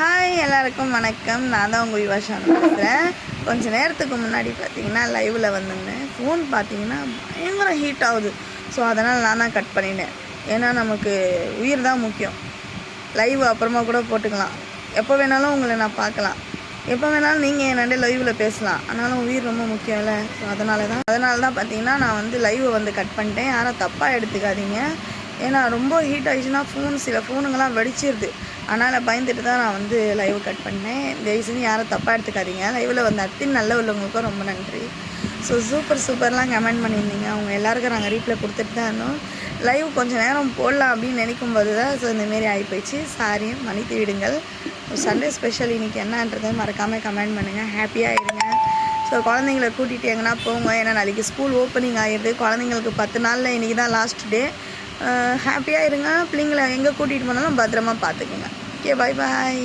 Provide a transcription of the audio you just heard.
Hi எல்லாருக்கும் வணக்கம். நான் தான் உங்கள் விவாஷான் பேசுகிறேன். கொஞ்சம் நேரத்துக்கு முன்னாடி பார்த்தீங்கன்னா லைவில் வந்திருந்தேன். ஃபோன் பார்த்தீங்கன்னா பயங்கர ஹீட் ஆகுது. ஸோ அதனால் நான் தான் கட் பண்ணிட்டேன். ஏன்னா நமக்கு உயிர் தான் முக்கியம். லைவ் அப்புறமா கூட போட்டுக்கலாம். எப்போ வேணாலும் உங்களை நான் பார்க்கலாம். எப்போ வேணாலும் நீங்கள் என்னோட லைவில் பேசலாம். ஆனாலும் உயிர் ரொம்ப முக்கியம் இல்லை. ஸோ அதனால தான் பார்த்தீங்கன்னா நான் லைவை கட் பண்ணிட்டேன். யாரும் தப்பாக எடுத்துக்காதீங்க. ஏன்னா ரொம்ப ஹீட் ஆகிடுச்சுன்னா சில ஃபோனுங்கெல்லாம் வெடிச்சிருது. அதனால் பயந்துட்டு தான் நான் லைவ் கட் பண்ணேன். தயவுசெய்து யாரும் தப்பாக எடுத்துக்காதீங்க. லைவில் அத்தனை நல்ல உள்ளவங்களுக்கும் ரொம்ப நன்றி. ஸோ சூப்பர்லாம் கமெண்ட் பண்ணியிருந்தீங்க. அவங்க எல்லாருக்கும் நாங்கள் ரீப்ளை கொடுத்துட்டு தான் இருந்தோம். லைவ் கொஞ்சம் நேரம் போடலாம் அப்படின்னு நினைக்கும்போது தான் இந்தமாரி ஆகிப்போயிடுச்சு. சாரி, மன்னித்து விடுங்கள். சண்டே ஸ்பெஷல் இன்றைக்கி என்னன்றதை மறக்காமல் கமெண்ட் பண்ணுங்கள். ஹாப்பியாக இருங்க. ஸோ குழந்தைங்கள கூட்டிகிட்டு எங்கன்னா போங்க. ஏன்னா நாளைக்கு ஸ்கூல் ஓப்பனிங் ஆகிடுது. குழந்தைங்களுக்கு 10 நாளில் இன்றைக்கி தான் லாஸ்ட் டே. ஹாப்பியாக இருங்க. பிள்ளைங்களை எங்கே கூட்டிகிட்டு போனாலும் பத்திரமா பார்த்துக்குங்க. ஓகே, பாய்.